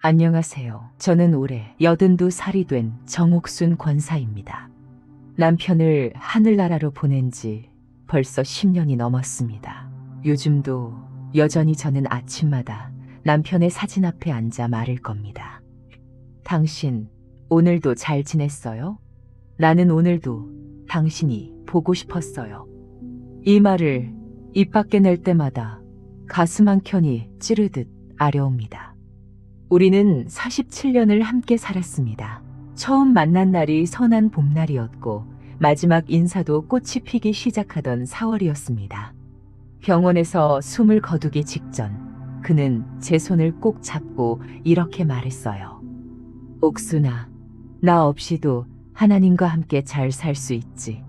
안녕하세요. 저는 올해 82살이 된 정옥순 권사입니다. 남편을 하늘나라로 보낸 지 벌써 10년이 넘었습니다. 요즘도 여전히 저는 아침마다 남편의 사진 앞에 앉아 말을 겁니다. 당신 오늘도 잘 지냈어요? 나는 오늘도 당신이 보고 싶었어요. 이 말을 입 밖에 낼 때마다 가슴 한켠이 찌르듯 아려옵니다. 우리는 47년을 함께 살았습니다. 처음 만난 날이 선한 봄날이었고 마지막 인사도 꽃이 피기 시작하던 4월이었습니다. 병원에서 숨을 거두기 직전 그는 제 손을 꼭 잡고 이렇게 말했어요. 옥순아, 나 없이도 하나님과 함께 잘 살 수 있지.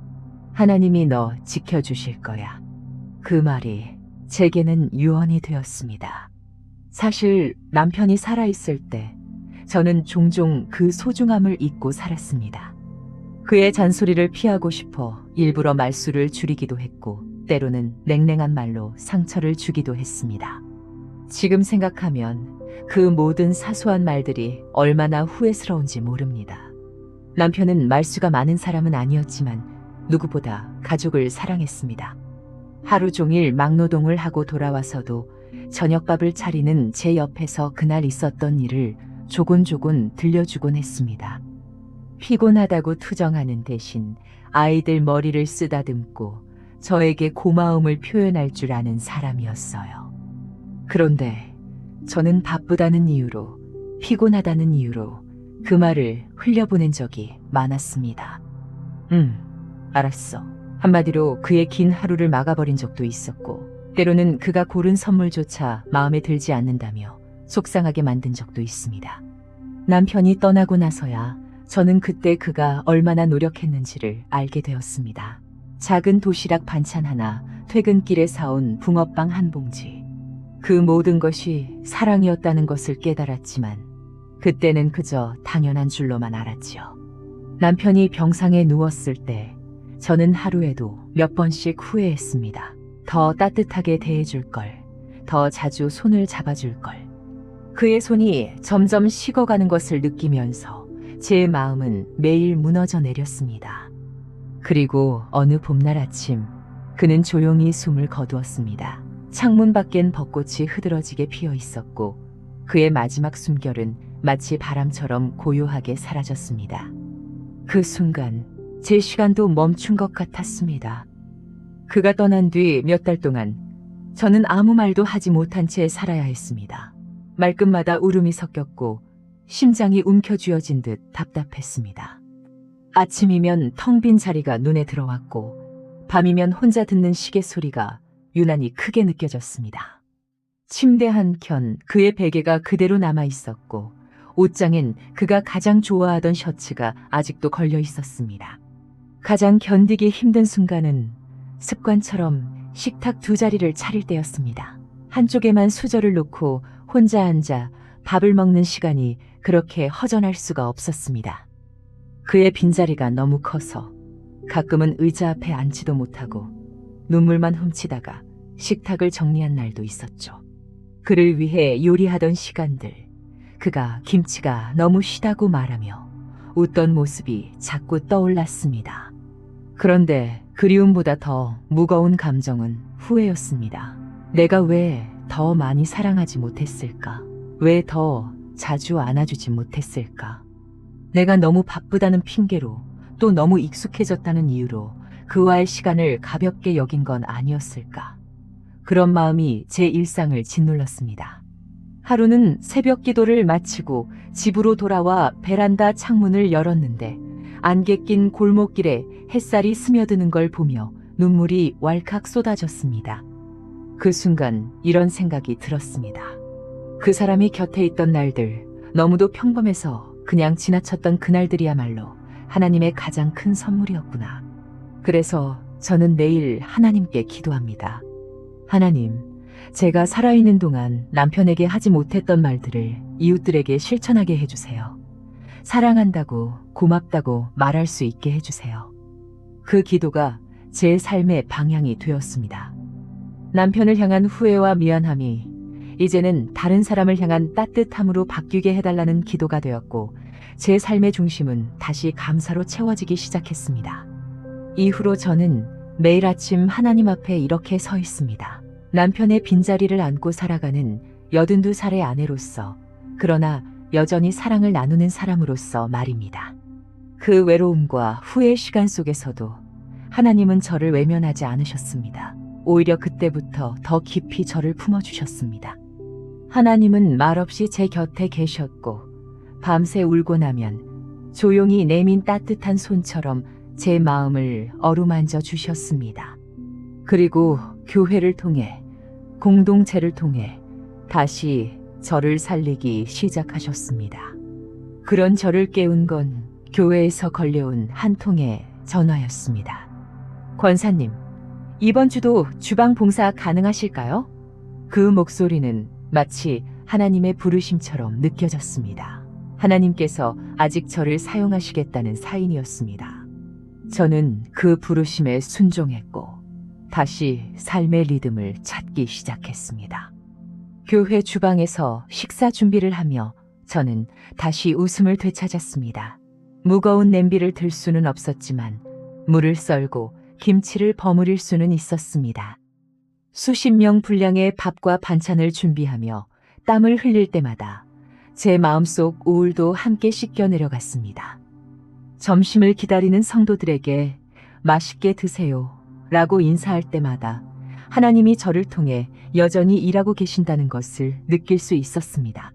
하나님이 너 지켜주실 거야. 그 말이 제게는 유언이 되었습니다. 사실 남편이 살아있을 때 저는 종종 그 소중함을 잊고 살았습니다. 그의 잔소리를 피하고 싶어 일부러 말수를 줄이기도 했고 때로는 냉랭한 말로 상처를 주기도 했습니다. 지금 생각하면 그 모든 사소한 말들이 얼마나 후회스러운지 모릅니다. 남편은 말수가 많은 사람은 아니었지만 누구보다 가족을 사랑했습니다. 하루 종일 막노동을 하고 돌아와서도 저녁밥을 차리는 제 옆에서 그날 있었던 일을 조곤조곤 들려주곤 했습니다. 피곤하다고 투정하는 대신 아이들 머리를 쓰다듬고 저에게 고마움을 표현할 줄 아는 사람이었어요. 그런데 저는 바쁘다는 이유로, 피곤하다는 이유로 그 말을 흘려보낸 적이 많았습니다. 알았어. 한마디로 그의 긴 하루를 막아버린 적도 있었고 때로는 그가 고른 선물조차 마음에 들지 않는다며 속상하게 만든 적도 있습니다. 남편이 떠나고 나서야 저는 그때 그가 얼마나 노력했는지를 알게 되었습니다. 작은 도시락 반찬 하나, 퇴근길에 사온 붕어빵 한 봉지. 그 모든 것이 사랑이었다는 것을 깨달았지만 그때는 그저 당연한 줄로만 알았지요. 남편이 병상에 누웠을 때 저는 하루에도 몇 번씩 후회했습니다. 더 따뜻하게 대해줄 걸, 더 자주 손을 잡아줄 걸. 그의 손이 점점 식어가는 것을 느끼면서 제 마음은 매일 무너져 내렸습니다. 그리고 어느 봄날 아침, 그는 조용히 숨을 거두었습니다. 창문 밖엔 벚꽃이 흐드러지게 피어 있었고 그의 마지막 숨결은 마치 바람처럼 고요하게 사라졌습니다. 그 순간 제 시간도 멈춘 것 같았습니다. 그가 떠난 뒤 몇 달 동안 저는 아무 말도 하지 못한 채 살아야 했습니다. 말끝마다 울음이 섞였고 심장이 움켜쥐어진 듯 답답했습니다. 아침이면 텅 빈 자리가 눈에 들어왔고 밤이면 혼자 듣는 시계 소리가 유난히 크게 느껴졌습니다. 침대 한켠 그의 베개가 그대로 남아 있었고 옷장엔 그가 가장 좋아하던 셔츠가 아직도 걸려 있었습니다. 가장 견디기 힘든 순간은 습관처럼 식탁 두 자리를 차릴 때였습니다. 한쪽에만 수저를 놓고 혼자 앉아 밥을 먹는 시간이 그렇게 허전할 수가 없었습니다. 그의 빈자리가 너무 커서 가끔은 의자 앞에 앉지도 못하고 눈물만 훔치다가 식탁을 정리한 날도 있었죠. 그를 위해 요리하던 시간들, 그가 김치가 너무 시다고 말하며 웃던 모습이 자꾸 떠올랐습니다. 그런데 그리움보다 더 무거운 감정은 후회였습니다. 내가 왜 더 많이 사랑하지 못했을까? 왜 더 자주 안아주지 못했을까? 내가 너무 바쁘다는 핑계로 또 너무 익숙해졌다는 이유로 그와의 시간을 가볍게 여긴 건 아니었을까? 그런 마음이 제 일상을 짓눌렀습니다. 하루는 새벽 기도를 마치고 집으로 돌아와 베란다 창문을 열었는데 안개 낀 골목길에 햇살이 스며드는 걸 보며 눈물이 왈칵 쏟아졌습니다. 그 순간 이런 생각이 들었습니다. 그 사람이 곁에 있던 날들, 너무도 평범해서 그냥 지나쳤던 그날들이야말로 하나님의 가장 큰 선물이었구나. 그래서 저는 매일 하나님께 기도합니다. 하나님, 제가 살아있는 동안 남편에게 하지 못했던 말들을 이웃들에게 실천하게 해주세요. 사랑한다고, 고맙다고 말할 수 있게 해주세요. 그 기도가 제 삶의 방향이 되었습니다. 남편을 향한 후회와 미안함이 이제는 다른 사람을 향한 따뜻함으로 바뀌게 해달라는 기도가 되었고, 제 삶의 중심은 다시 감사로 채워지기 시작했습니다. 이후로 저는 매일 아침 하나님 앞에 이렇게 서 있습니다. 남편의 빈자리를 안고 살아가는 82살의 아내로서, 그러나 여전히 사랑을 나누는 사람으로서 말입니다. 그 외로움과 후회의 시간 속에서도 하나님은 저를 외면하지 않으셨습니다. 오히려 그때부터 더 깊이 저를 품어주셨습니다. 하나님은 말없이 제 곁에 계셨고, 밤새 울고 나면 조용히 내민 따뜻한 손처럼 제 마음을 어루만져 주셨습니다. 그리고 교회를 통해, 공동체를 통해 다시 저를 살리기 시작하셨습니다. 그런 저를 깨운 건 교회에서 걸려온 한 통의 전화였습니다. 권사님, 이번 주도 주방 봉사 가능하실까요? 그 목소리는 마치 하나님의 부르심처럼 느껴졌습니다. 하나님께서 아직 저를 사용하시겠다는 사인이었습니다. 저는 그 부르심에 순종했고, 다시 삶의 리듬을 찾기 시작했습니다. 교회 주방에서 식사 준비를 하며 저는 다시 웃음을 되찾았습니다. 무거운 냄비를 들 수는 없었지만 물을 썰고 김치를 버무릴 수는 있었습니다. 수십 명 분량의 밥과 반찬을 준비하며 땀을 흘릴 때마다 제 마음속 우울도 함께 씻겨 내려갔습니다. 점심을 기다리는 성도들에게 맛있게 드세요 라고 인사할 때마다 하나님이 저를 통해 여전히 일하고 계신다는 것을 느낄 수 있었습니다.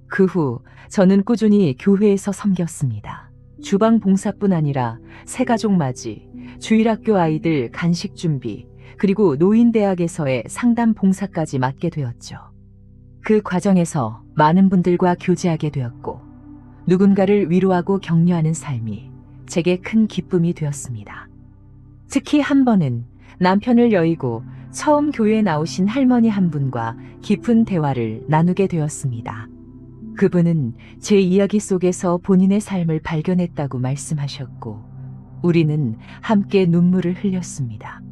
그 후 저는 꾸준히 교회에서 섬겼습니다. 주방 봉사뿐 아니라 새가족 맞이, 주일학교 아이들 간식 준비, 그리고 노인대학에서의 상담 봉사까지 맡게 되었죠. 그 과정에서 많은 분들과 교제하게 되었고, 누군가를 위로하고 격려하는 삶이 제게 큰 기쁨이 되었습니다. 특히 한 번은 남편을 여의고 처음 교회에 나오신 할머니 한 분과 깊은 대화를 나누게 되었습니다. 그분은 제 이야기 속에서 본인의 삶을 발견했다고 말씀하셨고, 우리는 함께 눈물을 흘렸습니다.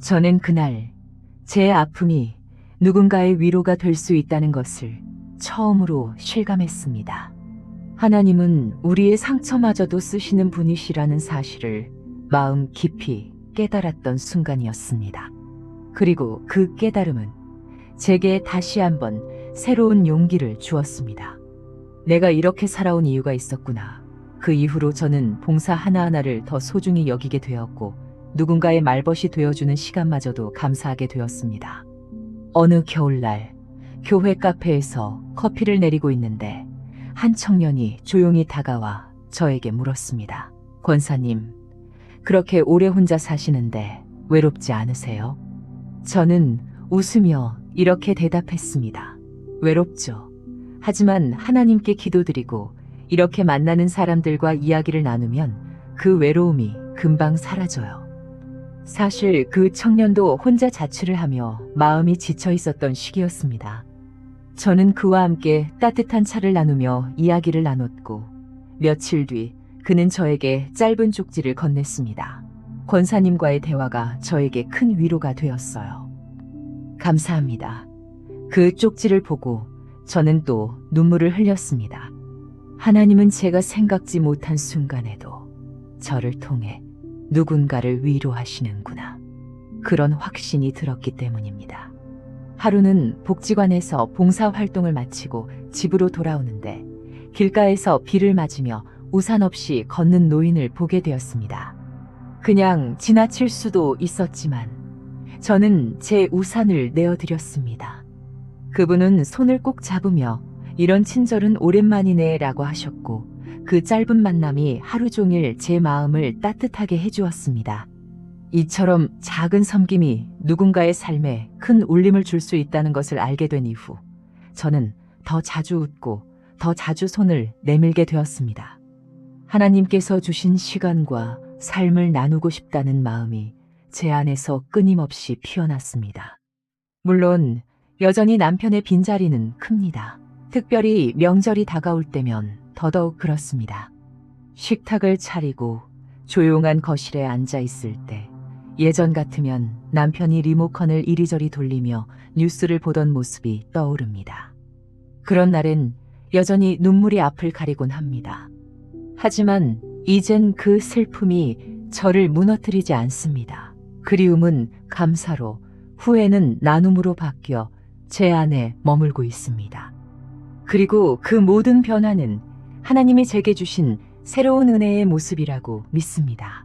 저는 그날 제 아픔이 누군가의 위로가 될 수 있다는 것을 처음으로 실감했습니다. 하나님은 우리의 상처마저도 쓰시는 분이시라는 사실을 마음 깊이 깨달았던 순간이었습니다. 그리고 그 깨달음은 제게 다시 한번 새로운 용기를 주었습니다. 내가 이렇게 살아온 이유가 있었구나. 그 이후로 저는 봉사 하나하나를 더 소중히 여기게 되었고, 누군가의 말벗이 되어주는 시간마저도 감사하게 되었습니다. 어느 겨울날 교회 카페에서 커피를 내리고 있는데 한 청년이 조용히 다가와 저에게 물었습니다. 권사님, 그렇게 오래 혼자 사시는데 외롭지 않으세요? 저는 웃으며 이렇게 대답했습니다. 외롭죠. 하지만 하나님께 기도드리고 이렇게 만나는 사람들과 이야기를 나누면 그 외로움이 금방 사라져요. 사실 그 청년도 혼자 자취를 하며 마음이 지쳐 있었던 시기였습니다. 저는 그와 함께 따뜻한 차를 나누며 이야기를 나눴고, 며칠 뒤 그는 저에게 짧은 쪽지를 건넸습니다. 권사님과의 대화가 저에게 큰 위로가 되었어요. 감사합니다. 그 쪽지를 보고 저는 또 눈물을 흘렸습니다. 하나님은 제가 생각지 못한 순간에도 저를 통해 누군가를 위로하시는구나. 그런 확신이 들었기 때문입니다. 하루는 복지관에서 봉사활동을 마치고 집으로 돌아오는데 길가에서 비를 맞으며 우산 없이 걷는 노인을 보게 되었습니다. 그냥 지나칠 수도 있었지만 저는 제 우산을 내어드렸습니다. 그분은 손을 꼭 잡으며 이런 친절은 오랜만이네 라고 하셨고, 그 짧은 만남이 하루 종일 제 마음을 따뜻하게 해주었습니다. 이처럼 작은 섬김이 누군가의 삶에 큰 울림을 줄 수 있다는 것을 알게 된 이후 저는 더 자주 웃고 더 자주 손을 내밀게 되었습니다. 하나님께서 주신 시간과 삶을 나누고 싶다는 마음이 제 안에서 끊임없이 피어났습니다. 물론 여전히 남편의 빈자리는 큽니다. 특별히 명절이 다가올 때면 더더욱 그렇습니다. 식탁을 차리고 조용한 거실에 앉아 있을 때 예전 같으면 남편이 리모컨을 이리저리 돌리며 뉴스를 보던 모습이 떠오릅니다. 그런 날엔 여전히 눈물이 앞을 가리곤 합니다. 하지만 이젠 그 슬픔이 저를 무너뜨리지 않습니다. 그리움은 감사로, 후회는 나눔으로 바뀌어 제 안에 머물고 있습니다. 그리고 그 모든 변화는 하나님이 제게 주신 새로운 은혜의 모습이라고 믿습니다.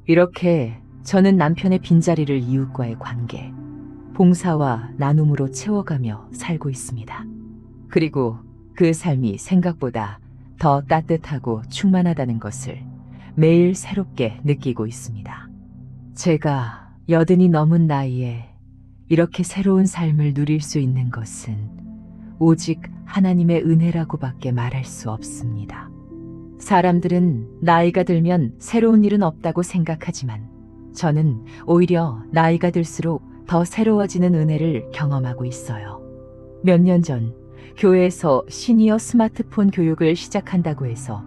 이렇게 저는 남편의 빈자리를 이웃과의 관계, 봉사와 나눔으로 채워가며 살고 있습니다. 그리고 그 삶이 생각보다 더 따뜻하고 충만하다는 것을 매일 새롭게 느끼고 있습니다. 제가 80이 넘은 나이에 이렇게 새로운 삶을 누릴 수 있는 것은 오직 하나님의 은혜라고밖에 말할 수 없습니다. 사람들은 나이가 들면 새로운 일은 없다고 생각하지만 저는 오히려 나이가 들수록 더 새로워지는 은혜를 경험하고 있어요. 몇 년 전 교회에서 시니어 스마트폰 교육을 시작한다고 해서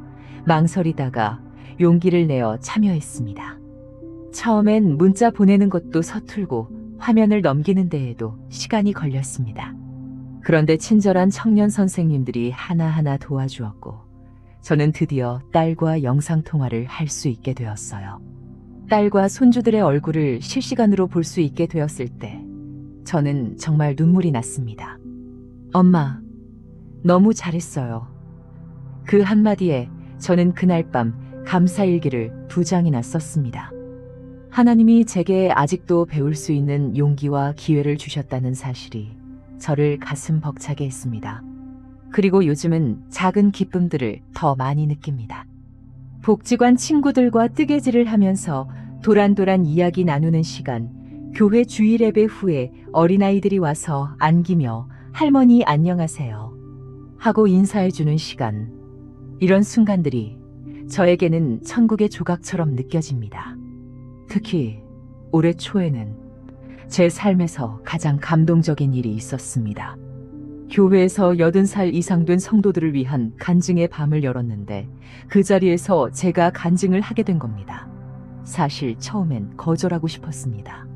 망설이다가 용기를 내어 참여했습니다. 처음엔 문자 보내는 것도 서툴고 화면을 넘기는 데에도 시간이 걸렸습니다. 그런데 친절한 청년 선생님들이 하나하나 도와주었고 저는 드디어 딸과 영상통화를 할 수 있게 되었어요. 딸과 손주들의 얼굴을 실시간으로 볼 수 있게 되었을 때 저는 정말 눈물이 났습니다. 엄마, 너무 잘했어요. 그 한마디에 저는 그날 밤 감사일기를 2장이나 썼습니다. 하나님이 제게 아직도 배울 수 있는 용기와 기회를 주셨다는 사실이 저를 가슴 벅차게 했습니다. 그리고 요즘은 작은 기쁨들을 더 많이 느낍니다. 복지관 친구들과 뜨개질을 하면서 도란도란 이야기 나누는 시간, 교회 주일 예배 후에 어린아이들이 와서 안기며 할머니 안녕하세요 하고 인사해주는 시간, 이런 순간들이 저에게는 천국의 조각처럼 느껴집니다. 특히 올해 초에는 제 삶에서 가장 감동적인 일이 있었습니다. 교회에서 80살 이상 된 성도들을 위한 간증의 밤을 열었는데 그 자리에서 제가 간증을 하게 된 겁니다. 사실 처음엔 거절하고 싶었습니다.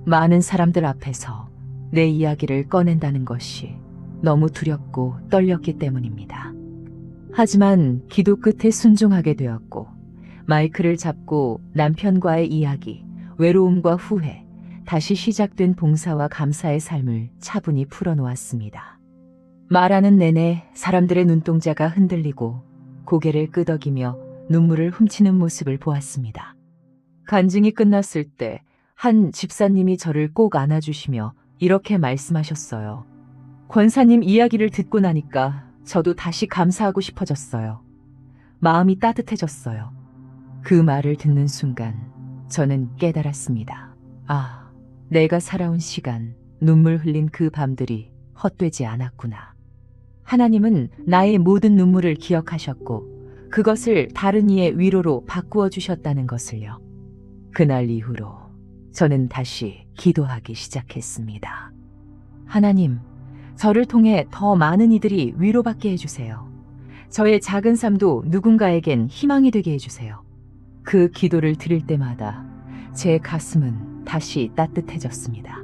많은 사람들 앞에서 내 이야기를 꺼낸다는 것이 너무 두렵고 떨렸기 때문입니다. 하지만 기도 끝에 순종하게 되었고 마이크를 잡고 남편과의 이야기, 외로움과 후회, 다시 시작된 봉사와 감사의 삶을 차분히 풀어놓았습니다. 말하는 내내 사람들의 눈동자가 흔들리고 고개를 끄덕이며 눈물을 훔치는 모습을 보았습니다. 간증이 끝났을 때 한 집사님이 저를 꼭 안아주시며 이렇게 말씀하셨어요. 권사님 이야기를 듣고 나니까 저도 다시 감사하고 싶어졌어요. 마음이 따뜻해졌어요. 그 말을 듣는 순간 저는 깨달았습니다. 아, 내가 살아온 시간, 눈물 흘린 그 밤들이 헛되지 않았구나. 하나님은 나의 모든 눈물을 기억하셨고 그것을 다른 이의 위로로 바꾸어 주셨다는 것을요. 그날 이후로 저는 다시 기도하기 시작했습니다. 하나님, 저를 통해 더 많은 이들이 위로받게 해주세요. 저의 작은 삶도 누군가에겐 희망이 되게 해주세요. 그 기도를 드릴 때마다 제 가슴은 다시 따뜻해졌습니다.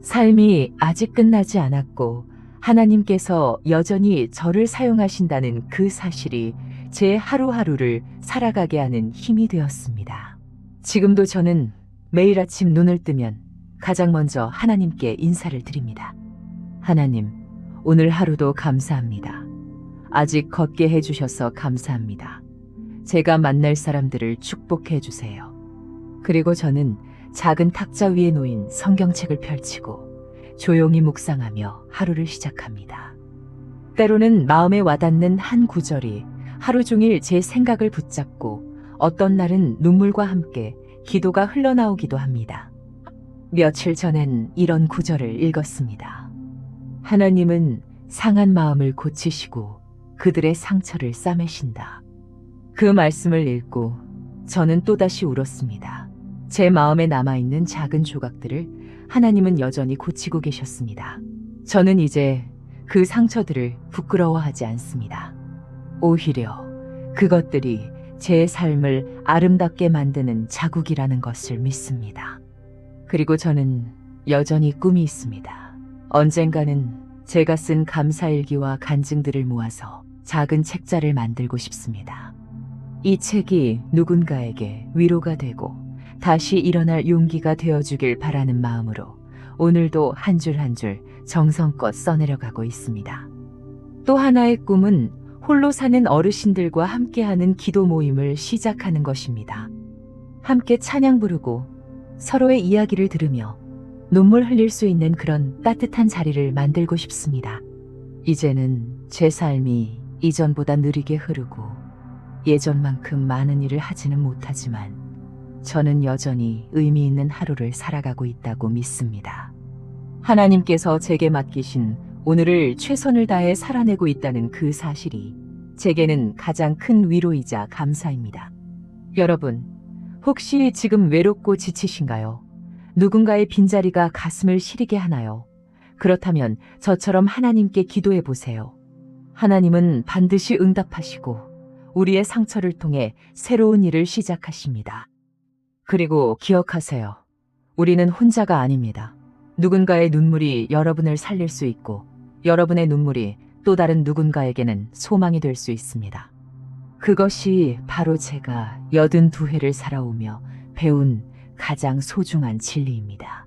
삶이 아직 끝나지 않았고 하나님께서 여전히 저를 사용하신다는 그 사실이 제 하루하루를 살아가게 하는 힘이 되었습니다. 지금도 저는 매일 아침 눈을 뜨면 가장 먼저 하나님께 인사를 드립니다. 하나님, 오늘 하루도 감사합니다. 아직 걷게 해주셔서 감사합니다. 제가 만날 사람들을 축복해 주세요. 그리고 저는 작은 탁자 위에 놓인 성경책을 펼치고 조용히 묵상하며 하루를 시작합니다. 때로는 마음에 와닿는 한 구절이 하루 종일 제 생각을 붙잡고 어떤 날은 눈물과 함께 기도가 흘러나오기도 합니다. 며칠 전엔 이런 구절을 읽었습니다. 하나님은 상한 마음을 고치시고 그들의 상처를 싸매신다. 그 말씀을 읽고 저는 또다시 울었습니다. 제 마음에 남아있는 작은 조각들을 하나님은 여전히 고치고 계셨습니다. 저는 이제 그 상처들을 부끄러워하지 않습니다. 오히려 그것들이 제 삶을 아름답게 만드는 자국이라는 것을 믿습니다. 그리고 저는 여전히 꿈이 있습니다. 언젠가는 제가 쓴 감사일기와 간증들을 모아서 작은 책자를 만들고 싶습니다. 이 책이 누군가에게 위로가 되고 다시 일어날 용기가 되어주길 바라는 마음으로 오늘도 한 줄 한 줄 정성껏 써내려가고 있습니다. 또 하나의 꿈은 홀로 사는 어르신들과 함께하는 기도 모임을 시작하는 것입니다. 함께 찬양 부르고 서로의 이야기를 들으며 눈물 흘릴 수 있는 그런 따뜻한 자리를 만들고 싶습니다. 이제는 제 삶이 이전보다 느리게 흐르고 예전만큼 많은 일을 하지는 못하지만 저는 여전히 의미 있는 하루를 살아가고 있다고 믿습니다. 하나님께서 제게 맡기신 오늘을 최선을 다해 살아내고 있다는 그 사실이 제게는 가장 큰 위로이자 감사입니다. 여러분, 혹시 지금 외롭고 지치신가요? 누군가의 빈자리가 가슴을 시리게 하나요? 그렇다면 저처럼 하나님께 기도해 보세요. 하나님은 반드시 응답하시고 우리의 상처를 통해 새로운 일을 시작하십니다. 그리고 기억하세요. 우리는 혼자가 아닙니다. 누군가의 눈물이 여러분을 살릴 수 있고 여러분의 눈물이 또 다른 누군가에게는 소망이 될 수 있습니다. 그것이 바로 제가 82회를 살아오며 배운 가장 소중한 진리입니다.